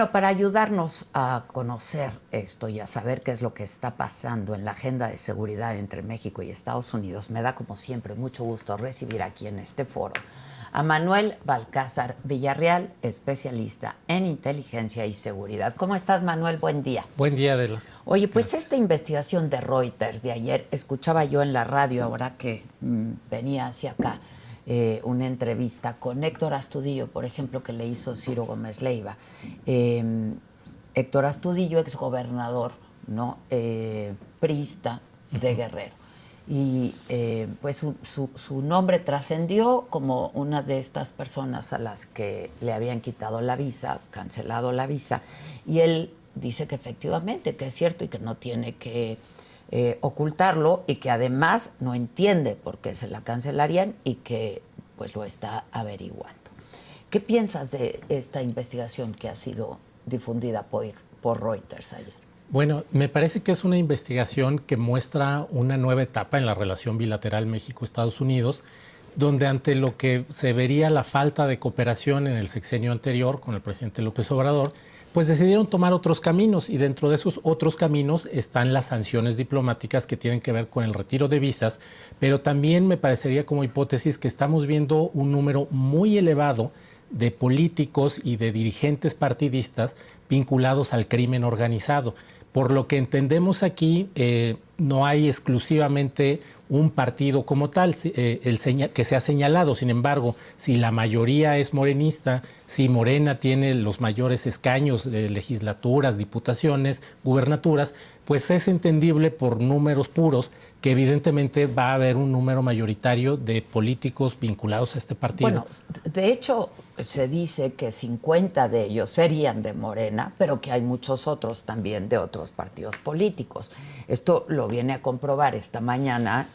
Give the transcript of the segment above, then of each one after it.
Bueno, para ayudarnos a conocer esto y a saber qué es lo que está pasando en la agenda de seguridad entre México y Estados Unidos, me da como siempre mucho gusto recibir aquí en este foro a Manuel Balcázar Villarreal, especialista en inteligencia y seguridad. ¿Cómo estás, Manuel? Buen día. Buen día, Adela. Oye, pues esta investigación de Reuters de ayer, escuchaba yo en la radio ahora que venía hacia acá, una entrevista con Héctor Astudillo, por ejemplo, que le hizo Ciro Gómez Leiva. Héctor Astudillo, exgobernador, ¿no? Priista de Guerrero. Y pues su nombre trascendió como una de estas personas a las que le habían quitado la visa, cancelado la visa, y él dice que efectivamente, que es cierto y que no tiene que ocultarlo, y que además no entiende por qué se la cancelarían y que pues lo está averiguando. ¿Qué piensas de esta investigación que ha sido difundida por Reuters ayer? Bueno, me parece que es una investigación que muestra una nueva etapa en la relación bilateral México-Estados Unidos, donde ante lo que se vería la falta de cooperación en el sexenio anterior con el presidente López Obrador, pues decidieron tomar otros caminos, y dentro de esos otros caminos están las sanciones diplomáticas que tienen que ver con el retiro de visas, pero también me parecería como hipótesis que estamos viendo un número muy elevado de políticos y de dirigentes partidistas vinculados al crimen organizado. Por lo que entendemos aquí, no hay exclusivamente un partido como tal que se ha señalado. Sin embargo, si la mayoría es morenista, si Morena tiene los mayores escaños de legislaturas, diputaciones, gubernaturas, pues es entendible por números puros que evidentemente va a haber un número mayoritario de políticos vinculados a este partido. Bueno, de hecho, se dice que 50 de ellos serían de Morena, pero que hay muchos otros también de otros partidos políticos. Esto lo viene a comprobar esta mañana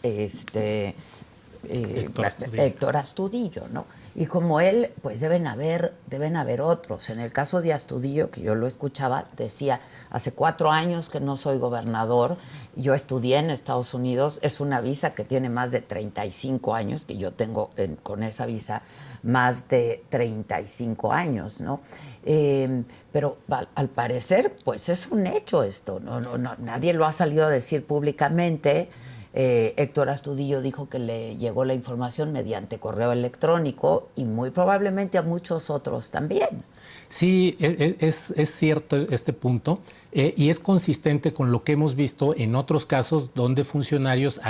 Héctor Astudillo, ¿no? Y como él, pues deben haber otros. En el caso de Astudillo, que yo lo escuchaba, decía, hace 4 años que no soy gobernador, yo estudié en Estados Unidos, es una visa que tiene más de 35 años, que yo tengo con esa visa más de 35 años, ¿no? Pero al parecer, pues es un hecho esto, no, nadie lo ha salido a decir públicamente. Héctor Astudillo dijo que le llegó la información mediante correo electrónico y muy probablemente a muchos otros también. Sí, es cierto este punto y es consistente con lo que hemos visto en otros casos donde funcionarios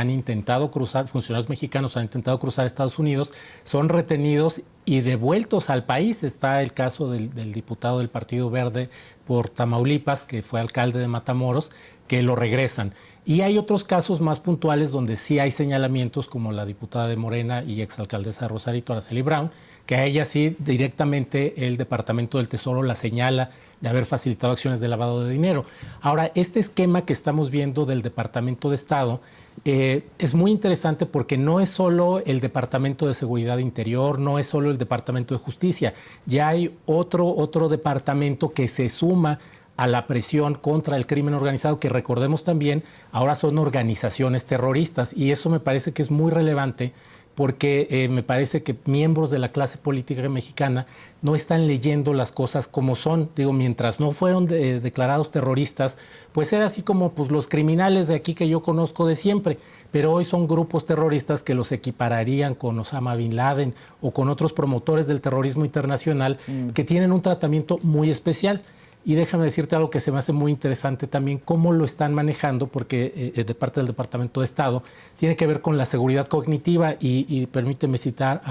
mexicanos han intentado cruzar Estados Unidos, son retenidos y devueltos al país. Está el caso del diputado del Partido Verde por Tamaulipas, que fue alcalde de Matamoros, que lo regresan. Y hay otros casos más puntuales donde sí hay señalamientos, como la diputada de Morena y exalcaldesa de Rosarito, Araceli Brown, que a ella sí directamente el Departamento del Tesoro la señala de haber facilitado acciones de lavado de dinero. Ahora, este esquema que estamos viendo del Departamento de Estado es muy interesante porque no es solo el Departamento de Seguridad Interior, no es solo el Departamento de Justicia, ya hay otro departamento que se suma a la presión contra el crimen organizado, que recordemos también, ahora son organizaciones terroristas, y eso me parece que es muy relevante porque me parece que miembros de la clase política mexicana no están leyendo las cosas como son. Digo, mientras no fueron declarados terroristas, pues era así como pues, los criminales de aquí que yo conozco de siempre, pero hoy son grupos terroristas que los equipararían con Osama Bin Laden o con otros promotores del terrorismo internacional que tienen un tratamiento muy especial. Y déjame decirte algo que se me hace muy interesante también, cómo lo están manejando, porque de parte del Departamento de Estado tiene que ver con la seguridad cognitiva y permíteme citar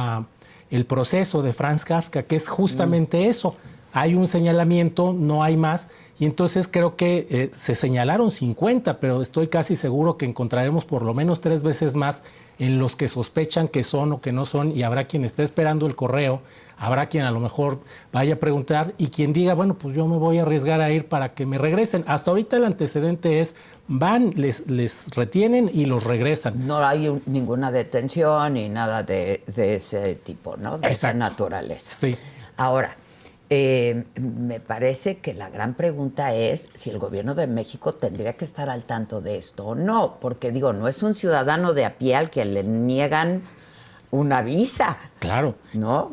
el proceso de Franz Kafka, que es justamente eso. Hay un señalamiento, no hay más, y entonces creo que se señalaron 50, pero estoy casi seguro que encontraremos por lo menos 3 veces más en los que sospechan que son o que no son, y habrá quien esté esperando el correo, habrá quien a lo mejor vaya a preguntar y quien diga, bueno, pues yo me voy a arriesgar a ir para que me regresen. Hasta ahorita el antecedente es, van, les retienen y los regresan. No hay ninguna detención ni nada de ese tipo, ¿no? De esa naturaleza. Sí. Ahora, me parece que la gran pregunta es si el gobierno de México tendría que estar al tanto de esto o no, porque digo, no es un ciudadano de a pie al que le niegan una visa. Claro. ¿No?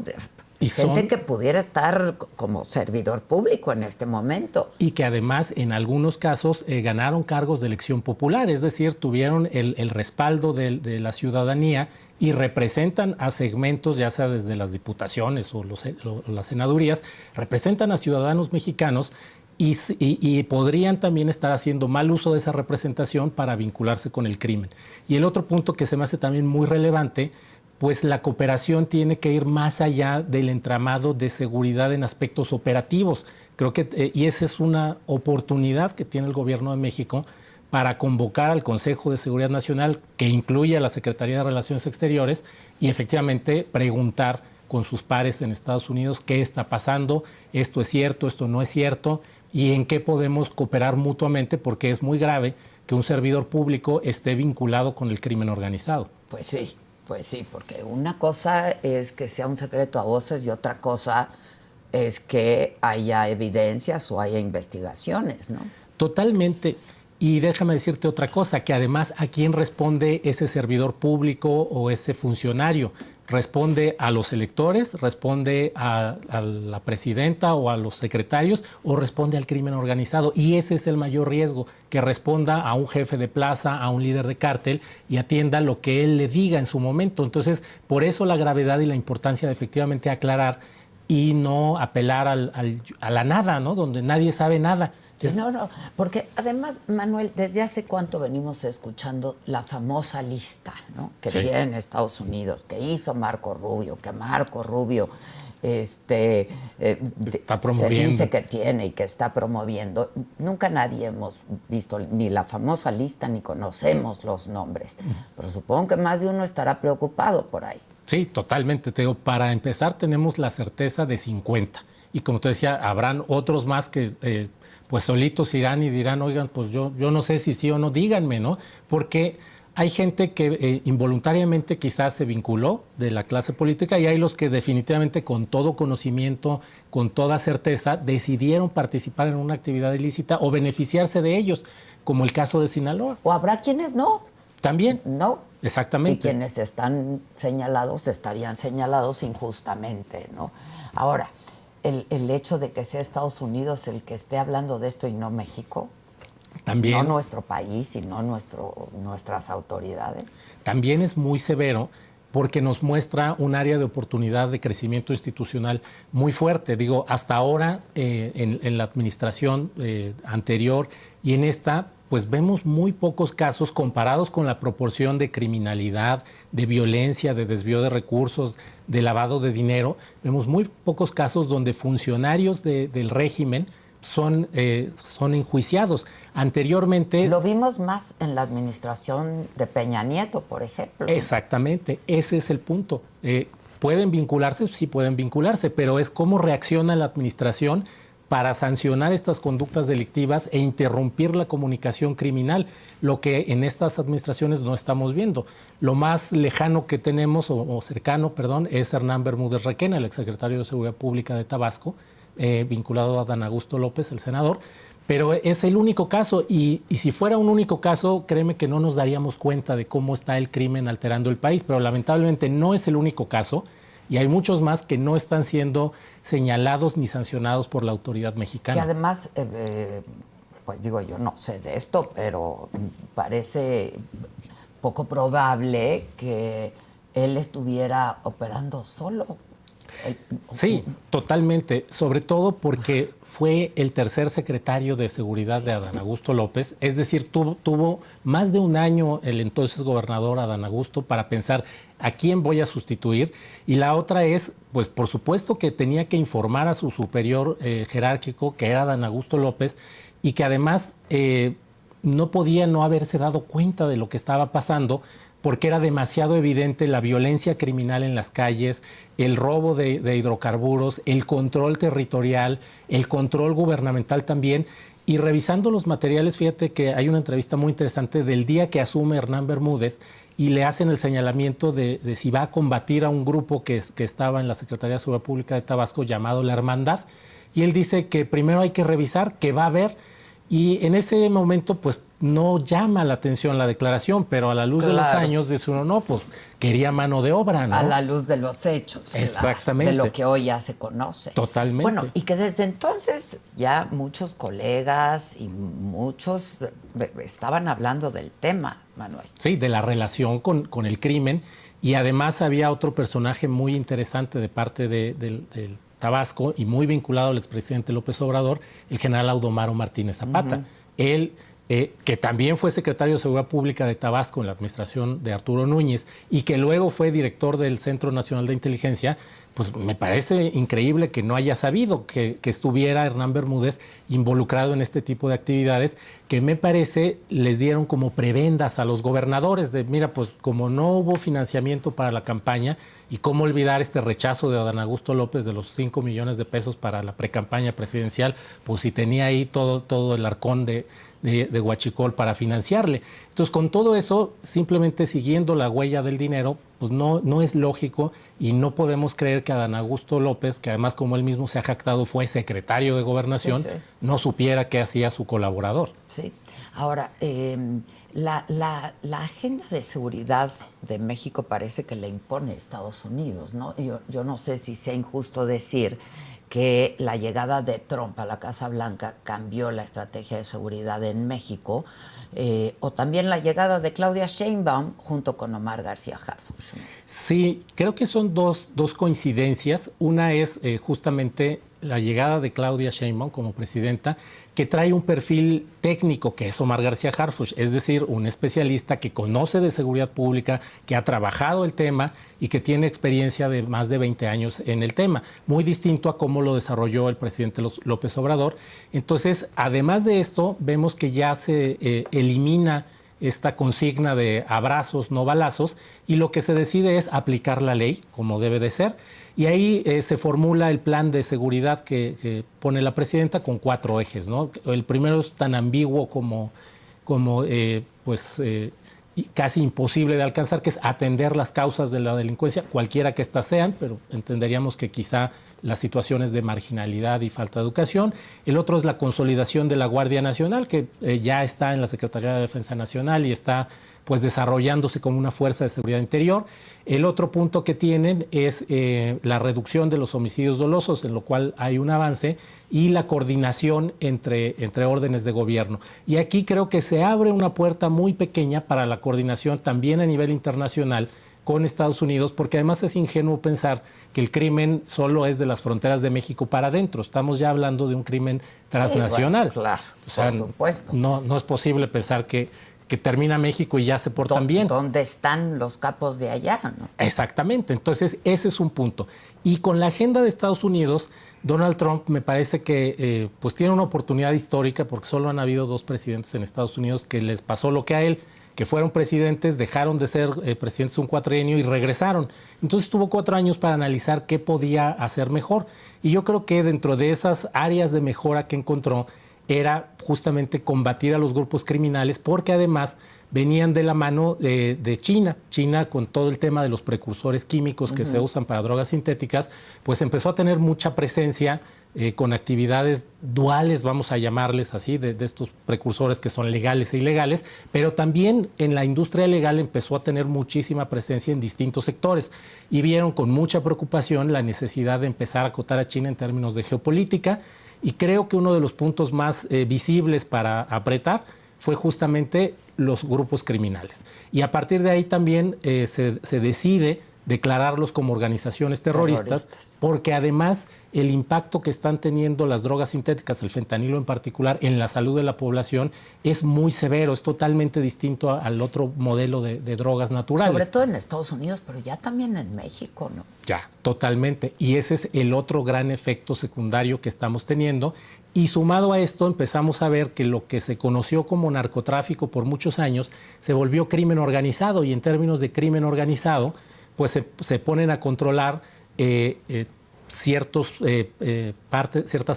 Y gente que pudiera estar como servidor público en este momento. Y que además en algunos casos ganaron cargos de elección popular, es decir, tuvieron el respaldo de la ciudadanía y representan a segmentos, ya sea desde las diputaciones o las senadurías, representan a ciudadanos mexicanos y podrían también estar haciendo mal uso de esa representación para vincularse con el crimen. Y el otro punto que se me hace también muy relevante, pues la cooperación tiene que ir más allá del entramado de seguridad en aspectos operativos. Creo que, y esa es una oportunidad que tiene el gobierno de México para convocar al Consejo de Seguridad Nacional, que incluye a la Secretaría de Relaciones Exteriores, y efectivamente preguntar con sus pares en Estados Unidos qué está pasando, esto es cierto, esto no es cierto, y en qué podemos cooperar mutuamente, porque es muy grave que un servidor público esté vinculado con el crimen organizado. Pues sí, porque una cosa es que sea un secreto a voces y otra cosa es que haya evidencias o haya investigaciones, ¿no? Totalmente. Y déjame decirte otra cosa, que además ¿a quién responde ese servidor público o ese funcionario? ¿Responde a los electores, responde a la presidenta o a los secretarios o responde al crimen organizado? Y ese es el mayor riesgo, que responda a un jefe de plaza, a un líder de cártel y atienda lo que él le diga en su momento. Entonces, por eso la gravedad y la importancia de efectivamente aclarar y no apelar a la nada, ¿no? Donde nadie sabe nada. No, porque además, Manuel, ¿desde hace cuánto venimos escuchando la famosa lista, ¿no? Que tiene Estados Unidos, que hizo Marco Rubio, que Marco Rubio está promoviendo, se dice que tiene y que está promoviendo? Nunca nadie hemos visto ni la famosa lista ni conocemos los nombres, pero supongo que más de uno estará preocupado por ahí. Sí, totalmente. Te digo, para empezar tenemos la certeza de 50 y como te decía, habrán otros más que pues solitos irán y dirán, oigan, pues yo no sé si sí o no, díganme, ¿no? Porque hay gente que involuntariamente quizás se vinculó de la clase política y hay los que definitivamente con todo conocimiento, con toda certeza, decidieron participar en una actividad ilícita o beneficiarse de ellos, como el caso de Sinaloa. O habrá quienes no. También. No. Exactamente. Y quienes están señalados estarían señalados injustamente, ¿no? Ahora, el hecho de que sea Estados Unidos el que esté hablando de esto y no México, también, no nuestro país, sino nuestras autoridades. También es muy severo porque nos muestra un área de oportunidad de crecimiento institucional muy fuerte. Digo, hasta ahora en la administración anterior y en esta, pues vemos muy pocos casos comparados con la proporción de criminalidad, de violencia, de desvío de recursos, de lavado de dinero. Vemos muy pocos casos donde funcionarios del régimen son enjuiciados. Anteriormente... Lo vimos más en la administración de Peña Nieto, por ejemplo. Exactamente, ese es el punto. ¿Pueden vincularse? Sí pueden vincularse, pero es cómo reacciona la administración para sancionar estas conductas delictivas e interrumpir la comunicación criminal, lo que en estas administraciones no estamos viendo. Lo más lejano que tenemos, o cercano, perdón, es Hernán Bermúdez Requena, el exsecretario de Seguridad Pública de Tabasco, vinculado a Adán Augusto López, el senador, pero es el único caso y si fuera un único caso, créeme que no nos daríamos cuenta de cómo está el crimen alterando el país, pero lamentablemente no es el único caso y hay muchos más que no están siendo señalados ni sancionados por la autoridad mexicana. Que además, pues digo, yo no sé de esto, pero parece poco probable que él estuviera operando solo. Sí, totalmente, sobre todo porque fue el tercer secretario de Seguridad de Adán Augusto López, es decir, tuvo más de un año el entonces gobernador Adán Augusto para pensar a quién voy a sustituir, y la otra es, pues por supuesto que tenía que informar a su superior jerárquico, que era Adán Augusto López, y que además no podía no haberse dado cuenta de lo que estaba pasando, porque era demasiado evidente la violencia criminal en las calles, el robo de hidrocarburos, el control territorial, el control gubernamental también. Y revisando los materiales, fíjate que hay una entrevista muy interesante del día que asume Hernán Bermúdez y le hacen el señalamiento de si va a combatir a un grupo que estaba en la Secretaría de Seguridad Pública de Tabasco llamado La Hermandad. Y él dice que primero hay que revisar, que va a haber. Y en ese momento, pues no llama la atención la declaración, pero a la luz de los años dice uno, no, pues quería mano de obra, ¿no? A la luz de los hechos. Exactamente. Claro, de lo que hoy ya se conoce. Totalmente. Bueno, y que desde entonces ya muchos colegas y muchos estaban hablando del tema, Manuel. Sí, de la relación con el crimen. Y además había otro personaje muy interesante de parte del Tabasco y muy vinculado al expresidente López Obrador, el general Audomaro Martínez Zapata. Él, que también fue secretario de Seguridad Pública de Tabasco en la administración de Arturo Núñez y que luego fue director del Centro Nacional de Inteligencia, pues me parece increíble que no haya sabido que estuviera Hernán Bermúdez involucrado en este tipo de actividades que me parece les dieron como prebendas a los gobernadores de, mira, pues como no hubo financiamiento para la campaña y cómo olvidar este rechazo de Adán Augusto López de los 5 millones de pesos para la precampaña presidencial, pues si tenía ahí todo el arcón de Huachicol para financiarle. Entonces, con todo eso, simplemente siguiendo la huella del dinero, pues no es lógico y no podemos creer que Adán Augusto López, que además como él mismo se ha jactado fue secretario de Gobernación, no supiera qué hacía su colaborador. Sí. Ahora, la agenda de seguridad de México parece que le impone Estados Unidos, ¿no? Yo no sé si sea injusto decir que la llegada de Trump a la Casa Blanca cambió la estrategia de seguridad en México, o también la llegada de Claudia Sheinbaum junto con Omar García Harfuch. Sí, creo que son dos coincidencias. Una es justamente la llegada de Claudia Sheinbaum como presidenta, que trae un perfil técnico, que es Omar García Harfuch, es decir, un especialista que conoce de seguridad pública, que ha trabajado el tema y que tiene experiencia de más de 20 años en el tema, muy distinto a cómo lo desarrolló el presidente López Obrador. Entonces, además de esto, vemos que ya se elimina esta consigna de abrazos, no balazos, y lo que se decide es aplicar la ley como debe de ser. Y ahí se formula el plan de seguridad que pone la presidenta con 4 ejes, ¿no? El primero es tan ambiguo como casi imposible de alcanzar, que es atender las causas de la delincuencia, cualquiera que éstas sean, pero entenderíamos que quizá las situaciones de marginalidad y falta de educación. El otro es la consolidación de la Guardia Nacional, que ya está en la Secretaría de Defensa Nacional y está pues desarrollándose como una fuerza de seguridad interior. El otro punto que tienen es la reducción de los homicidios dolosos, en lo cual hay un avance, y la coordinación entre órdenes de gobierno. Y aquí creo que se abre una puerta muy pequeña para la coordinación también a nivel internacional con Estados Unidos, porque además es ingenuo pensar que el crimen solo es de las fronteras de México para adentro. Estamos ya hablando de un crimen transnacional. Sí, bueno, claro, o sea, por supuesto. No es posible pensar que termina México y ya se portan bien. ¿Dónde están los capos de allá, no? Exactamente. Entonces, ese es un punto. Y con la agenda de Estados Unidos, Donald Trump me parece que pues tiene una oportunidad histórica, porque solo han habido 2 presidentes en Estados Unidos que les pasó lo que a él, que fueron presidentes, dejaron de ser presidentes un cuatrienio y regresaron. Entonces tuvo 4 años para analizar qué podía hacer mejor. Y yo creo que dentro de esas áreas de mejora que encontró era justamente combatir a los grupos criminales, porque además venían de la mano de China. China, con todo el tema de los precursores químicos que se usan para drogas sintéticas, pues empezó a tener mucha presencia con actividades duales, vamos a llamarles así, de estos precursores que son legales e ilegales, pero también en la industria legal empezó a tener muchísima presencia en distintos sectores y vieron con mucha preocupación la necesidad de empezar a acotar a China en términos de geopolítica. Y creo que uno de los puntos más visibles para apretar fue justamente los grupos criminales. Y a partir de ahí también se decide declararlos como organizaciones terroristas, porque además el impacto que están teniendo las drogas sintéticas, el fentanilo en particular, en la salud de la población es muy severo, es totalmente distinto al otro modelo de drogas naturales. Sobre todo en Estados Unidos, pero ya también en México, ¿no? Ya, totalmente. Y ese es el otro gran efecto secundario que estamos teniendo. Y sumado a esto empezamos a ver que lo que se conoció como narcotráfico por muchos años se volvió crimen organizado, y en términos de crimen organizado pues se ponen a controlar ciertas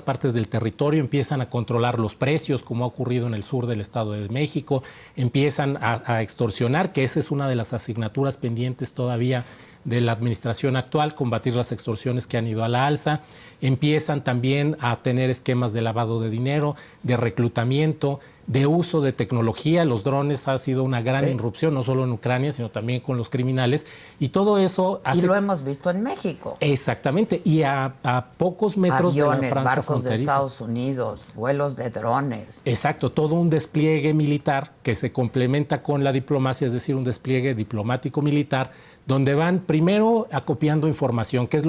partes del territorio, empiezan a controlar los precios, como ha ocurrido en el sur del Estado de México, empiezan a extorsionar, que esa es una de las asignaturas pendientes todavía de la administración actual, combatir las extorsiones que han ido a la alza. Empiezan también a tener esquemas de lavado de dinero, de reclutamiento, de uso de tecnología. Los drones ha sido una gran irrupción, no solo en Ucrania, sino también con los criminales. Y todo eso hace... Y lo hemos visto en México. Exactamente. Y a pocos metros aviones, de la franja barcos fronteriza. de Estados Unidos, vuelos de drones. Exacto. Todo un despliegue militar que se complementa con la diplomacia, es decir, un despliegue diplomático militar, donde van primero acopiando información, que es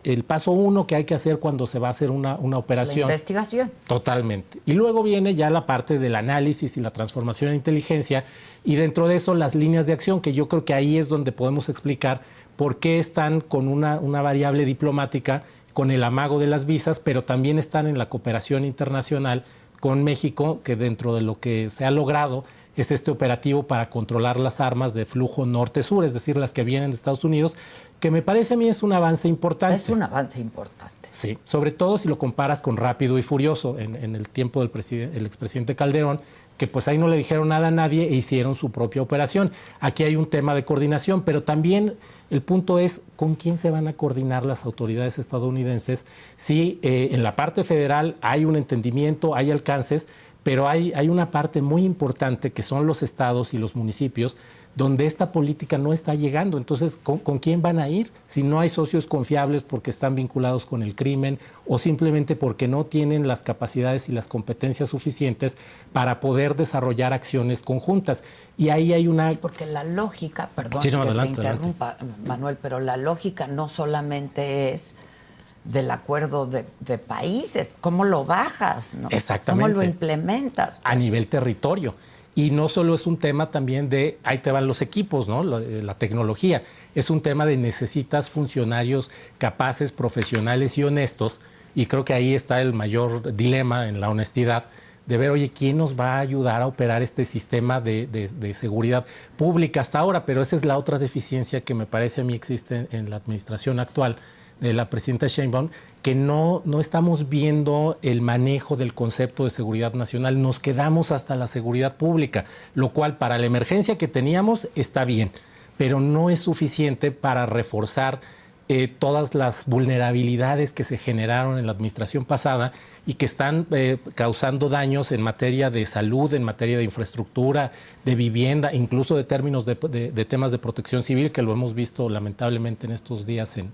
el paso uno que hay que hacer cuando se va a hacer una operación. La investigación. Totalmente. Y luego viene ya la parte del análisis y la transformación en inteligencia, y dentro de eso las líneas de acción, que yo creo que ahí es donde podemos explicar por qué están con una variable diplomática, con el amago de las visas, pero también están en la cooperación internacional con México, que dentro de lo que se ha logrado es este operativo para controlar las armas de flujo norte-sur, es decir, las que vienen de Estados Unidos, que me parece a mí es un avance importante. Es un avance importante. Sí, sobre todo si lo comparas con Rápido y Furioso, en el tiempo del expresidente Calderón, que pues ahí no le dijeron nada a nadie e hicieron su propia operación. Aquí hay un tema de coordinación, pero también el punto es con quién se van a coordinar las autoridades estadounidenses si en la parte federal hay un entendimiento, hay alcances, pero hay una parte muy importante que son los estados y los municipios donde esta política no está llegando. Entonces, ¿con quién van a ir? Si no hay socios confiables porque están vinculados con el crimen o simplemente porque no tienen las capacidades y las competencias suficientes para poder desarrollar acciones conjuntas. Y ahí hay una... Sí, porque la lógica, perdón Sí, no, que adelante, te interrumpa, adelante. Manuel, pero la lógica no solamente es del acuerdo de países, ¿cómo lo bajas? ¿No? Exactamente. ¿Cómo lo implementas? A nivel territorio. Y no solo es un tema también de, ahí te van los equipos, ¿no? La tecnología. Es un tema de necesitas funcionarios capaces, profesionales y honestos. Y creo que ahí está el mayor dilema en la honestidad, de ver, oye, ¿quién nos va a ayudar a operar este sistema de seguridad pública hasta ahora? Pero esa es la otra deficiencia que me parece a mí existe en la administración actual de la presidenta Sheinbaum, que no estamos viendo el manejo del concepto de seguridad nacional. Nos quedamos hasta la seguridad pública, lo cual para la emergencia que teníamos está bien, pero no es suficiente para reforzar todas las vulnerabilidades que se generaron en la administración pasada y que están causando daños en materia de salud, en materia de infraestructura, de vivienda, incluso de términos de temas de protección civil, que lo hemos visto lamentablemente en estos días en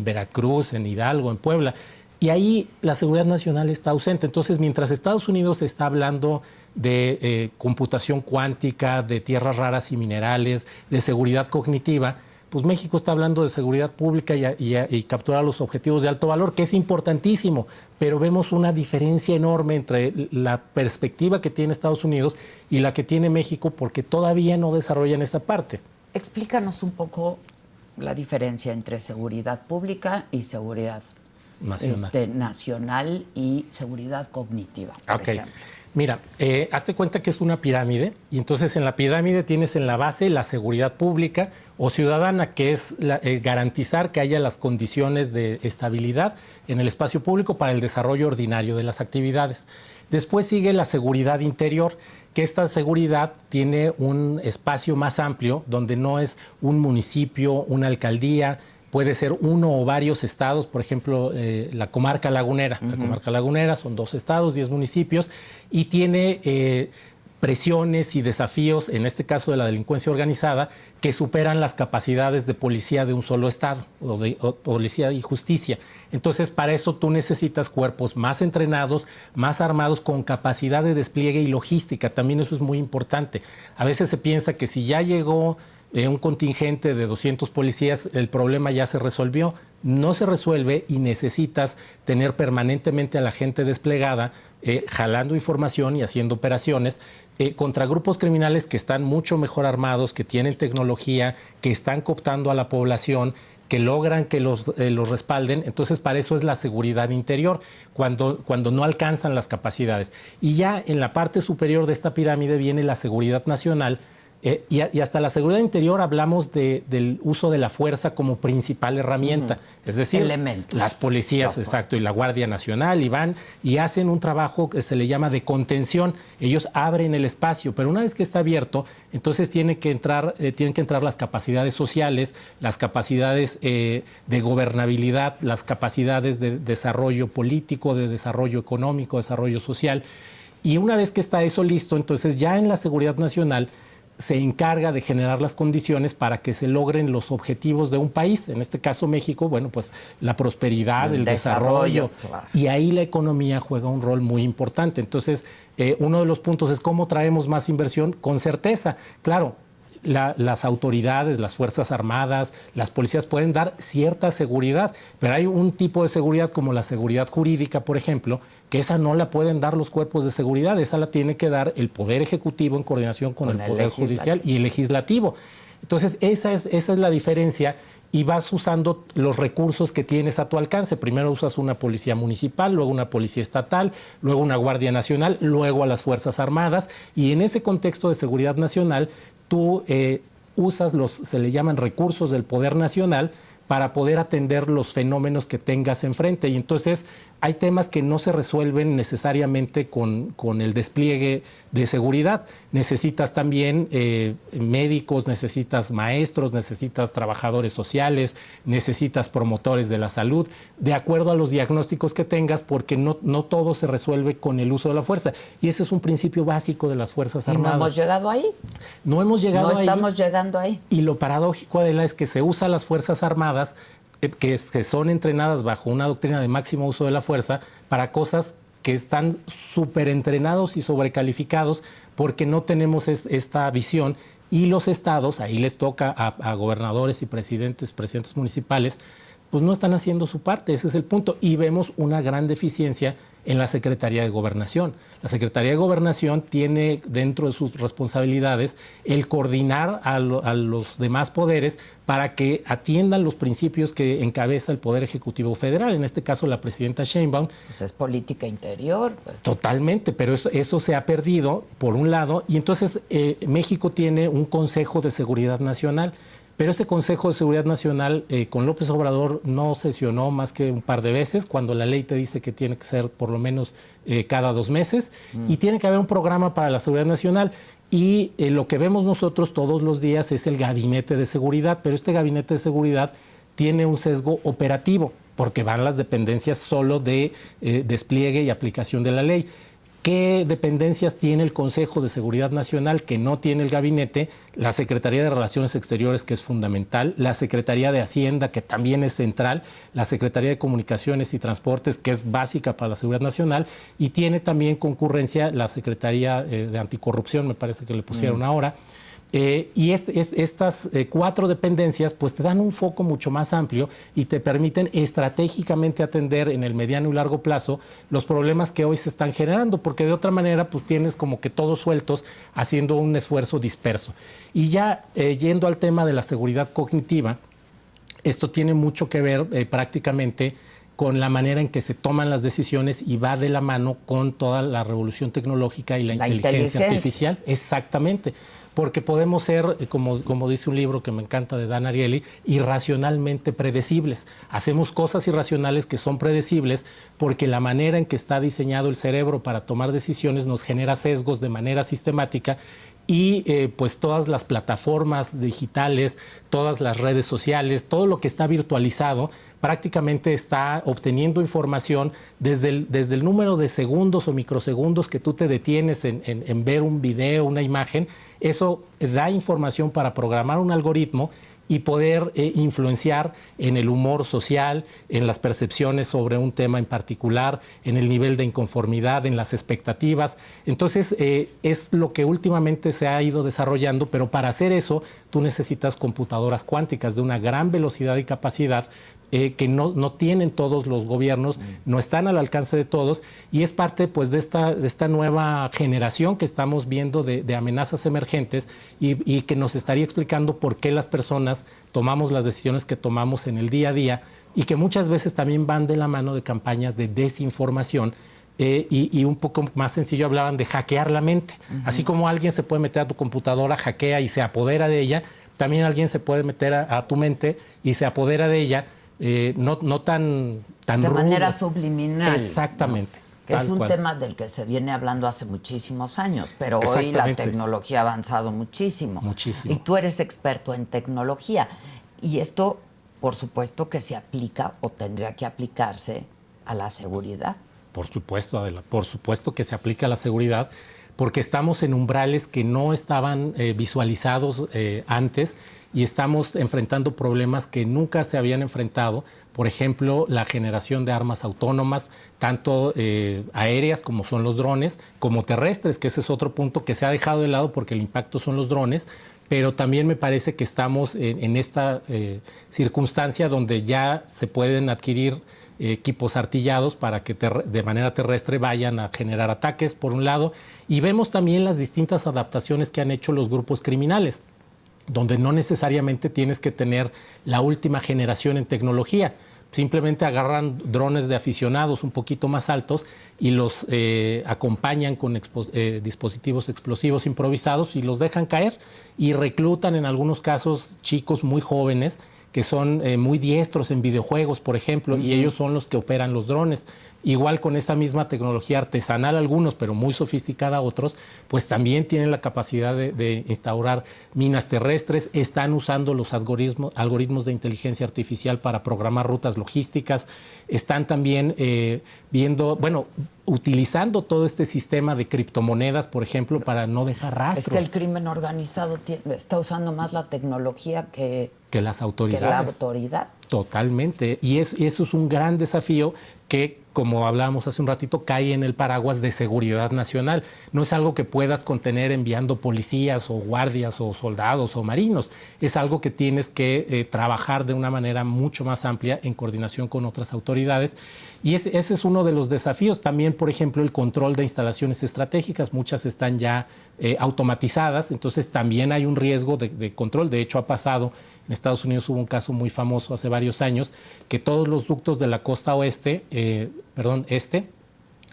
Veracruz, en Hidalgo, en Puebla. Y ahí la seguridad nacional está ausente. Entonces, mientras Estados Unidos está hablando de computación cuántica, de tierras raras y minerales, de seguridad cognitiva, pues México está hablando de seguridad pública y capturar los objetivos de alto valor, que es importantísimo, pero vemos una diferencia enorme entre la perspectiva que tiene Estados Unidos y la que tiene México, porque todavía no desarrollan esa parte. Explícanos un poco la diferencia entre seguridad pública y seguridad nacional y seguridad cognitiva, por ejemplo. Mira, hazte cuenta que es una pirámide y entonces en la pirámide tienes en la base la seguridad pública o ciudadana, que es garantizar que haya las condiciones de estabilidad en el espacio público para el desarrollo ordinario de las actividades. Después sigue la seguridad interior, que esta seguridad tiene un espacio más amplio donde no es un municipio, una alcaldía, puede ser uno o varios estados, por ejemplo, la comarca lagunera. La comarca lagunera son 2 estados, 10 municipios, y tiene presiones y desafíos, en este caso de la delincuencia organizada, que superan las capacidades de policía de un solo estado, o policía y justicia. Entonces, para eso tú necesitas cuerpos más entrenados, más armados, con capacidad de despliegue y logística. También eso es muy importante. A veces se piensa que si ya llegó un contingente de 200 policías, el problema ya se resolvió. No se resuelve y necesitas tener permanentemente a la gente desplegada, jalando información y haciendo operaciones contra grupos criminales que están mucho mejor armados, que tienen tecnología, que están cooptando a la población, que logran que los respalden. Entonces, para eso es la seguridad interior, cuando no alcanzan las capacidades. Y ya en la parte superior de esta pirámide viene la seguridad nacional. Y hasta la seguridad interior hablamos del uso de la fuerza como principal herramienta. Es decir, elementos. Las policías, exacto, y la Guardia Nacional, y van y hacen un trabajo que se le llama de contención. Ellos abren el espacio, pero una vez que está abierto, entonces tienen que entrar las capacidades sociales, las capacidades de gobernabilidad, las capacidades de desarrollo político, de desarrollo económico, desarrollo social. Y una vez que está eso listo, entonces ya en la seguridad nacional se encarga de generar las condiciones para que se logren los objetivos de un país, en este caso México, bueno, pues la prosperidad, el desarrollo, claro. Y ahí la economía juega un rol muy importante. Entonces, uno de los puntos es cómo traemos más inversión con certeza. Claro, las autoridades, las Fuerzas Armadas, las policías pueden dar cierta seguridad, pero hay un tipo de seguridad como la seguridad jurídica, por ejemplo, que esa no la pueden dar los cuerpos de seguridad, esa la tiene que dar el Poder Ejecutivo en coordinación con el Poder Judicial y el Legislativo. Entonces, esa es la diferencia y vas usando los recursos que tienes a tu alcance. Primero usas una policía municipal, luego una policía estatal, luego una Guardia Nacional, luego a las Fuerzas Armadas y en ese contexto de seguridad nacional tú usas se le llaman recursos del Poder Nacional para poder atender los fenómenos que tengas enfrente. Y entonces hay temas que no se resuelven necesariamente con el despliegue de seguridad. Necesitas también médicos, necesitas maestros, necesitas trabajadores sociales, necesitas promotores de la salud, de acuerdo a los diagnósticos que tengas, porque no todo se resuelve con el uso de la fuerza. Y ese es un principio básico de las Fuerzas Armadas. ¿Y no hemos llegado ahí? No hemos llegado ahí. No estamos llegando ahí. Y lo paradójico, Adela, es que se usa las Fuerzas Armadas que son entrenadas bajo una doctrina de máximo uso de la fuerza para cosas que están súper entrenados y sobrecalificados porque no tenemos esta visión y los estados, ahí les toca a gobernadores y presidentes municipales, pues no están haciendo su parte, ese es el punto. Y vemos una gran deficiencia en la Secretaría de Gobernación. La Secretaría de Gobernación tiene dentro de sus responsabilidades el coordinar a los demás poderes para que atiendan los principios que encabeza el Poder Ejecutivo Federal, en este caso la presidenta Sheinbaum. Pues es política interior. Pues. Totalmente, pero eso se ha perdido, por un lado, y entonces México tiene un Consejo de Seguridad Nacional. Pero este Consejo de Seguridad Nacional con López Obrador no sesionó más que un par de veces, cuando la ley te dice que tiene que ser por lo menos cada 2 meses, y tiene que haber un programa para la seguridad nacional. Y lo que vemos nosotros todos los días es el gabinete de seguridad, pero este gabinete de seguridad tiene un sesgo operativo, porque van las dependencias solo de despliegue y aplicación de la ley. ¿Qué dependencias tiene el Consejo de Seguridad Nacional que no tiene el gabinete? La Secretaría de Relaciones Exteriores, que es fundamental, la Secretaría de Hacienda, que también es central, la Secretaría de Comunicaciones y Transportes, que es básica para la seguridad nacional, y tiene también concurrencia la Secretaría de Anticorrupción, me parece que le pusieron ahora. Y estas 4 dependencias pues te dan un foco mucho más amplio y te permiten estratégicamente atender en el mediano y largo plazo los problemas que hoy se están generando, porque de otra manera pues tienes como que todos sueltos haciendo un esfuerzo disperso. Y ya yendo al tema de la seguridad cognitiva, esto tiene mucho que ver prácticamente con la manera en que se toman las decisiones y va de la mano con toda la revolución tecnológica y la inteligencia artificial. Exactamente. Porque podemos ser, como dice un libro que me encanta de Dan Ariely, irracionalmente predecibles. Hacemos cosas irracionales que son predecibles porque la manera en que está diseñado el cerebro para tomar decisiones nos genera sesgos de manera sistemática y pues todas las plataformas digitales, todas las redes sociales, todo lo que está virtualizado prácticamente está obteniendo información desde el número de segundos o microsegundos que tú te detienes en ver un video, una imagen. Eso da información para programar un algoritmo y poder influenciar en el humor social, en las percepciones sobre un tema en particular, en el nivel de inconformidad, en las expectativas. Entonces, es lo que últimamente se ha ido desarrollando, pero para hacer eso tú necesitas computadoras cuánticas de una gran velocidad y capacidad que no tienen todos los gobiernos, no están al alcance de todos, y es parte pues de esta nueva generación que estamos viendo de amenazas emergentes y que nos estaría explicando por qué las personas tomamos las decisiones que tomamos en el día a día y que muchas veces también van de la mano de campañas de desinformación. Y un poco más sencillo hablaban de hackear la mente. Así como alguien se puede meter a tu computadora, hackea y se apodera de ella, también alguien se puede meter a tu mente y se apodera de ella. No tan de rudo. manera subliminal. Exactamente. ¿No? Que es un tema del que se viene hablando hace muchísimos años, pero hoy la tecnología ha avanzado muchísimo. Muchísimo. Y tú eres experto en tecnología. Y esto, por supuesto, que se aplica o tendría que aplicarse a la seguridad. Por supuesto, Adela, por supuesto que se aplica la seguridad, porque estamos en umbrales que no estaban visualizados antes y estamos enfrentando problemas que nunca se habían enfrentado. Por ejemplo, la generación de armas autónomas, tanto aéreas como son los drones, como terrestres, que ese es otro punto que se ha dejado de lado porque el impacto son los drones. Pero también me parece que estamos en esta circunstancia donde ya se pueden adquirir equipos artillados para que de manera terrestre vayan a generar ataques, por un lado, y vemos también las distintas adaptaciones que han hecho los grupos criminales, donde no necesariamente tienes que tener la última generación en tecnología. Simplemente agarran drones de aficionados un poquito más altos y los acompañan con dispositivos explosivos improvisados y los dejan caer y reclutan en algunos casos chicos muy jóvenes que son muy diestros en videojuegos, por ejemplo, y ellos son los que operan los drones. Igual con esa misma tecnología artesanal algunos, pero muy sofisticada otros, pues también tienen la capacidad de instaurar minas terrestres, están usando los algoritmos de inteligencia artificial para programar rutas logísticas, están también utilizando todo este sistema de criptomonedas, por ejemplo, para no dejar rastro. Es que el crimen organizado está usando más la tecnología que las autoridades. Que la autoridad. Totalmente. Y eso es un gran desafío que, como hablábamos hace un ratito, cae en el paraguas de seguridad nacional. No es algo que puedas contener enviando policías o guardias o soldados o marinos. Es algo que tienes que trabajar de una manera mucho más amplia en coordinación con otras autoridades. Y ese es uno de los desafíos. También, por ejemplo, el control de instalaciones estratégicas. Muchas están ya automatizadas, entonces también hay un riesgo de control. De hecho, ha pasado. En Estados Unidos hubo un caso muy famoso hace varios años que todos los ductos de la costa este,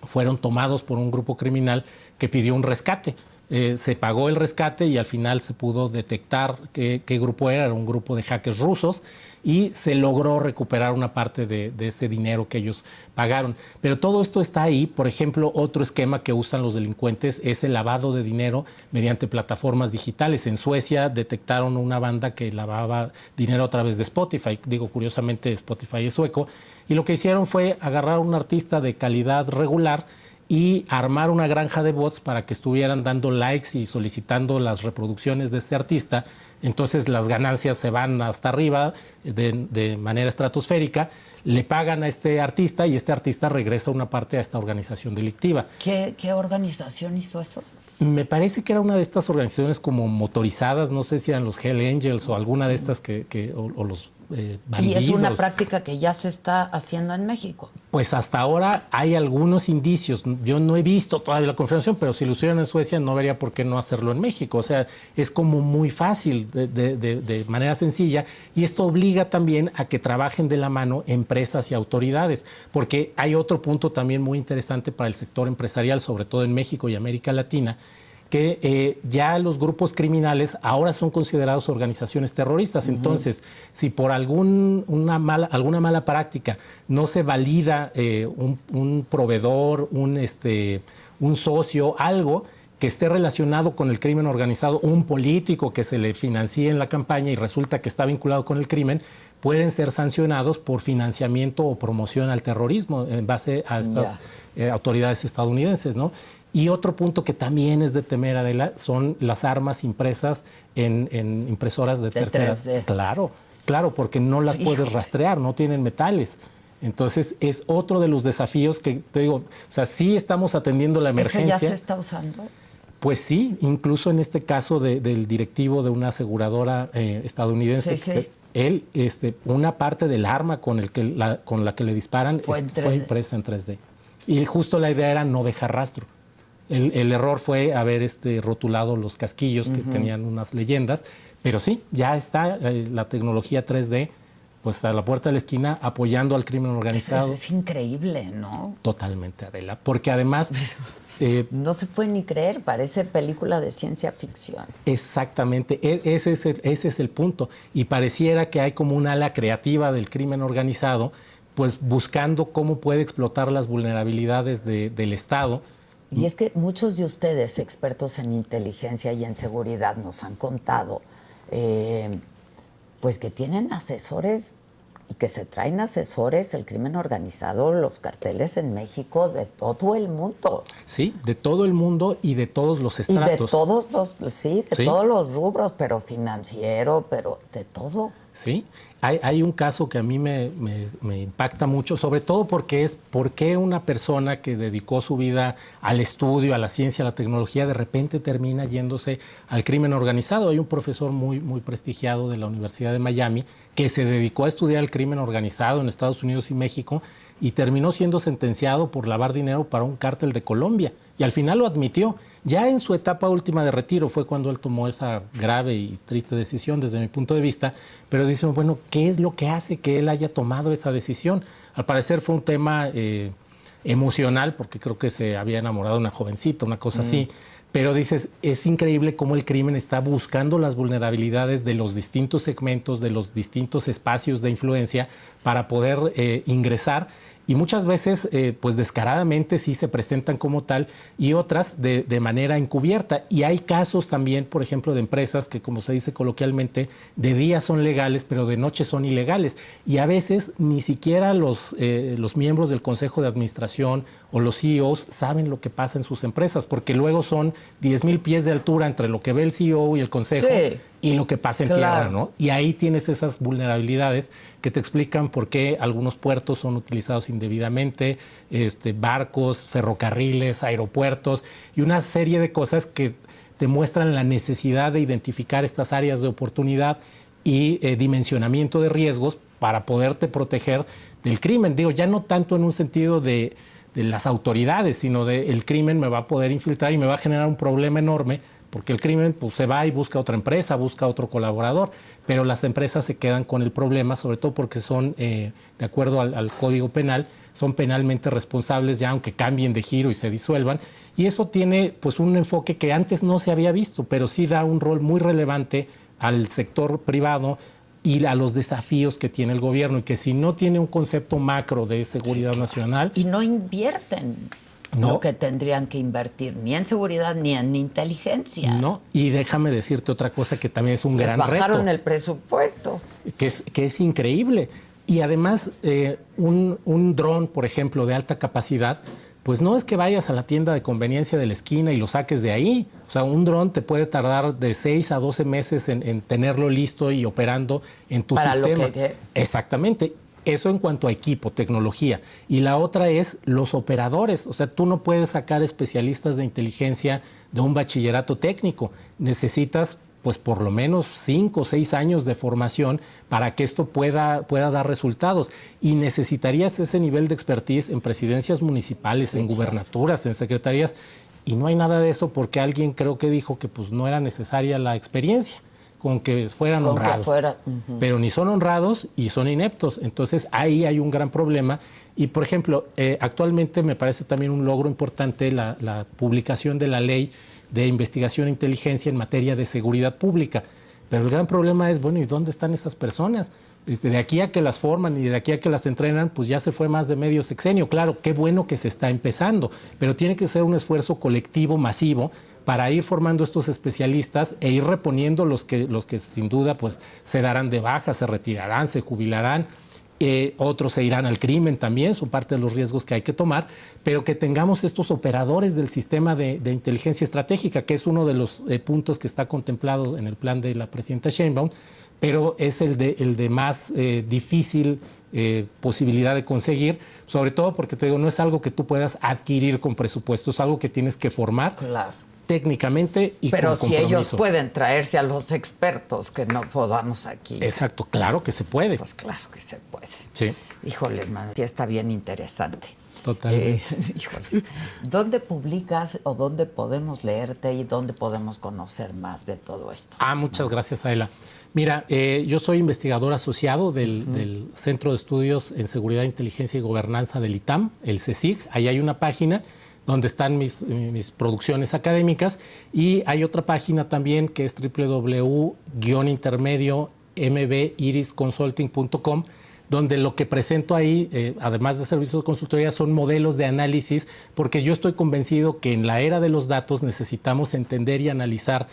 fueron tomados por un grupo criminal que pidió un rescate. Se pagó el rescate y al final se pudo detectar qué grupo era un grupo de hackers rusos y se logró recuperar una parte de ese dinero que ellos pagaron. Pero todo esto está ahí. Por ejemplo, otro esquema que usan los delincuentes es el lavado de dinero mediante plataformas digitales. En Suecia detectaron una banda que lavaba dinero a través de Spotify. Digo, curiosamente, Spotify es sueco. Y lo que hicieron fue agarrar a un artista de calidad regular y armar una granja de bots para que estuvieran dando likes y solicitando las reproducciones de este artista. Entonces las ganancias se van hasta arriba de manera estratosférica, le pagan a este artista y este artista regresa una parte a esta organización delictiva. ¿Qué organización hizo eso? Me parece que era una de estas organizaciones como motorizadas, no sé si eran los Hell Angels o alguna de estas o los bandidos. Y es una práctica que ya se está haciendo en México. Pues hasta ahora hay algunos indicios. Yo no he visto todavía la confirmación, pero si lo hicieron en Suecia no vería por qué no hacerlo en México. O sea, es como muy fácil, de manera sencilla, y esto obliga también a que trabajen de la mano empresas y autoridades, porque hay otro punto también muy interesante para el sector empresarial, sobre todo en México y América Latina, que ya los grupos criminales ahora son considerados organizaciones terroristas. Entonces, si por alguna mala práctica no se valida un proveedor, un socio, algo que esté relacionado con el crimen organizado, un político que se le financie en la campaña y resulta que está vinculado con el crimen, pueden ser sancionados por financiamiento o promoción al terrorismo en base a estas autoridades estadounidenses, ¿no? Y otro punto que también es de temer, Adela, son las armas impresas en impresoras de tercera. 3D. Claro, porque no las puedes rastrear, no tienen metales. Entonces, es otro de los desafíos que, te digo, o sea, sí estamos atendiendo la emergencia. ¿Eso ya se está usando? Pues sí, incluso en este caso del directivo de una aseguradora estadounidense, Sí. Él, una parte del arma con la que le disparan fue impresa en 3D. Y justo la idea era no dejar rastro. El error fue haber rotulado los casquillos que tenían unas leyendas, pero sí, ya está la tecnología 3D pues a la puerta de la esquina apoyando al crimen organizado. Eso es increíble, ¿no? Totalmente, Adela, porque además... no se puede ni creer, parece película de ciencia ficción. Exactamente, ese es el punto. Y pareciera que hay como un ala creativa del crimen organizado, pues buscando cómo puede explotar las vulnerabilidades del Estado. Y es que muchos de ustedes, expertos en inteligencia y en seguridad, nos han contado pues que tienen asesores y que se traen asesores, el crimen organizado, los carteles en México, de todo el mundo. Sí, de todo el mundo y de todos los estratos. Y de todos todos los rubros, pero financiero, pero de todo. Sí, hay un caso que a mí me impacta mucho, sobre todo porque es por qué una persona que dedicó su vida al estudio, a la ciencia, a la tecnología, de repente termina yéndose al crimen organizado. Hay un profesor muy prestigiado de la Universidad de Miami que se dedicó a estudiar el crimen organizado en Estados Unidos y México y terminó siendo sentenciado por lavar dinero para un cártel de Colombia. Y al final lo admitió. Ya en su etapa última de retiro fue cuando él tomó esa grave y triste decisión desde mi punto de vista. Pero dicen, bueno, ¿qué es lo que hace que él haya tomado esa decisión? Al parecer fue un tema emocional, porque creo que se había enamorado de una jovencita, una cosa así. Pero dices, es increíble cómo el crimen está buscando las vulnerabilidades de los distintos segmentos, de los distintos espacios de influencia para poder ingresar. Y muchas veces, pues descaradamente sí se presentan como tal y otras de manera encubierta. Y hay casos también, por ejemplo, de empresas que, como se dice coloquialmente, de día son legales, pero de noche son ilegales. Y a veces ni siquiera los miembros del Consejo de Administración o los CEOs saben lo que pasa en sus empresas, porque luego son 10,000 pies de altura entre lo que ve el CEO y el Consejo y lo que pasa en tierra, ¿no? Y ahí tienes esas vulnerabilidades que te explican por qué algunos puertos son utilizados indebidamente, barcos, ferrocarriles, aeropuertos y una serie de cosas que te muestran la necesidad de identificar estas áreas de oportunidad y dimensionamiento de riesgos para poderte proteger del crimen. Digo, ya no tanto en un sentido de las autoridades, sino de el crimen me va a poder infiltrar y me va a generar un problema enorme, porque el crimen pues, se va y busca otra empresa, busca otro colaborador, pero las empresas se quedan con el problema, sobre todo porque son, de acuerdo al Código Penal, son penalmente responsables ya aunque cambien de giro y se disuelvan. Y eso tiene pues, un enfoque que antes no se había visto, pero sí da un rol muy relevante al sector privado y a los desafíos que tiene el gobierno, y que si no tiene un concepto macro de seguridad nacional... Y no invierten lo que tendrían que invertir, ni en seguridad ni en inteligencia. No, y déjame decirte otra cosa que también es un gran reto. Bajaron el presupuesto. Que es increíble. Y además, un dron, por ejemplo, de alta capacidad, pues no es que vayas a la tienda de conveniencia de la esquina y lo saques de ahí. O sea, un dron te puede tardar de 6 a 12 meses en tenerlo listo y operando en tus sistemas. Exactamente. Eso en cuanto a equipo, tecnología. Y la otra es los operadores. O sea, tú no puedes sacar especialistas de inteligencia de un bachillerato técnico. Necesitas, pues, por lo menos 5 o 6 años de formación para que esto pueda dar resultados. Y necesitarías ese nivel de expertise en presidencias municipales, en gubernaturas, en secretarías. Y no hay nada de eso porque alguien creo que dijo que pues, no era necesaria la experiencia. Con que fueran honrados, pero ni son honrados y son ineptos. Entonces ahí hay un gran problema. Y por ejemplo, actualmente me parece también un logro importante la publicación de la ley de investigación e inteligencia en materia de seguridad pública. Pero el gran problema es, bueno, ¿y dónde están esas personas? De aquí a que las forman y de aquí a que las entrenan, pues ya se fue más de medio sexenio. Claro, qué bueno que se está empezando, pero tiene que ser un esfuerzo colectivo, masivo, para ir formando estos especialistas e ir reponiendo los que sin duda pues, se darán de baja, se retirarán, se jubilarán. Otros se irán al crimen también, son parte de los riesgos que hay que tomar, pero que tengamos estos operadores del sistema de inteligencia estratégica, que es uno de los puntos que está contemplado en el plan de la presidenta Sheinbaum, pero es el de más difícil posibilidad de conseguir, sobre todo porque te digo, no es algo que tú puedas adquirir con presupuesto, es algo que tienes que formar. Claro. Técnicamente y pero con si ellos pueden traerse a los expertos que no podamos aquí. Exacto, claro que se puede. Pues claro que se puede. Sí. Híjoles, Manuel, sí está bien interesante. Totalmente. Híjoles. ¿Dónde publicas o dónde podemos leerte y dónde podemos conocer más de todo esto? Muchas gracias, Adela. Mira, yo soy investigador asociado del Centro de Estudios en Seguridad, Inteligencia y Gobernanza del ITAM, el CSIG. Ahí hay una página donde están mis producciones académicas, y hay otra página también que es www.mbirisconsulting.com, donde lo que presento ahí, además de servicios de consultoría, son modelos de análisis, porque yo estoy convencido que en la era de los datos necesitamos entender y analizar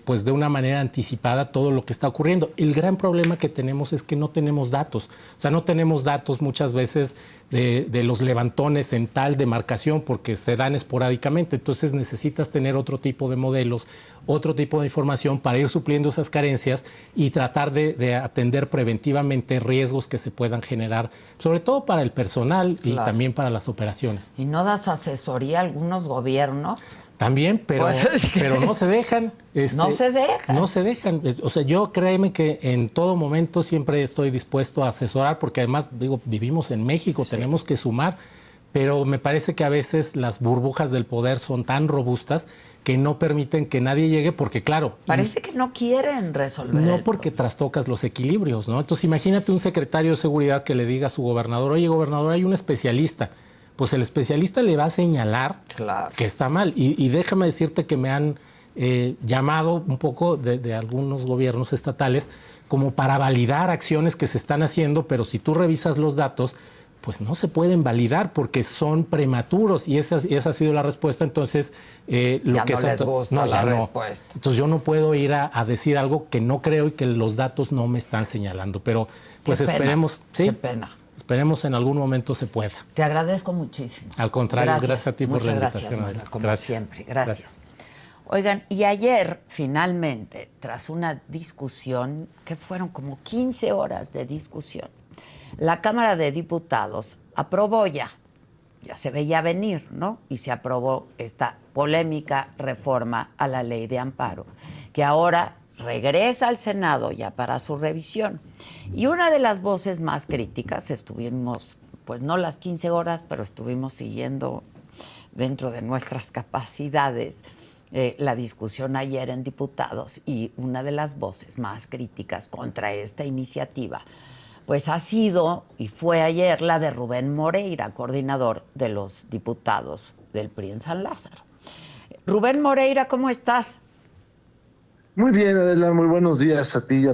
pues de una manera anticipada todo lo que está ocurriendo. El gran problema que tenemos es que no tenemos datos. O sea, no tenemos datos muchas veces de los levantones en tal demarcación porque se dan esporádicamente. Entonces necesitas tener otro tipo de modelos, otro tipo de información para ir supliendo esas carencias y tratar de atender preventivamente riesgos que se puedan generar, sobre todo para el personal y también para las operaciones. ¿Y no das asesoría a algunos gobiernos? También, pero, Pues es que pero no se dejan. no se dejan. No se dejan. O sea, yo créeme que en todo momento siempre estoy dispuesto a asesorar, porque además, digo, vivimos en México, tenemos que sumar, pero me parece que a veces las burbujas del poder son tan robustas que no permiten que nadie llegue, porque claro... Parece que no quieren resolver. No, porque trastocas los equilibrios, ¿no? Entonces imagínate un secretario de seguridad que le diga a su gobernador, oye, gobernador, hay un especialista. Pues el especialista le va a señalar que está mal. Y déjame decirte que me han llamado un poco de algunos gobiernos estatales como para validar acciones que se están haciendo, pero si tú revisas los datos, pues no se pueden validar porque son prematuros y esa ha sido la respuesta. Entonces, ya no les gusta la respuesta. Entonces yo no puedo ir a decir algo que no creo y que los datos no me están señalando. Pero pues esperemos. Qué pena. Esperemos en algún momento se pueda. Te agradezco muchísimo. Al contrario, gracias a ti por la invitación. Gracias, como siempre. Gracias. Oigan, y ayer, finalmente, tras una discusión, que fueron como 15 horas de discusión, la Cámara de Diputados aprobó ya se veía venir, ¿no? Y se aprobó esta polémica reforma a la ley de amparo, que ahora regresa al Senado ya para su revisión. Y una de las voces más críticas, estuvimos, pues no las 15 horas, pero estuvimos siguiendo dentro de nuestras capacidades la discusión ayer en diputados, y una de las voces más críticas contra esta iniciativa, pues ha sido y fue ayer la de Rubén Moreira, coordinador de los diputados del PRI en San Lázaro. Rubén Moreira, ¿cómo estás? Muy bien, Adela, muy buenos días a ti y a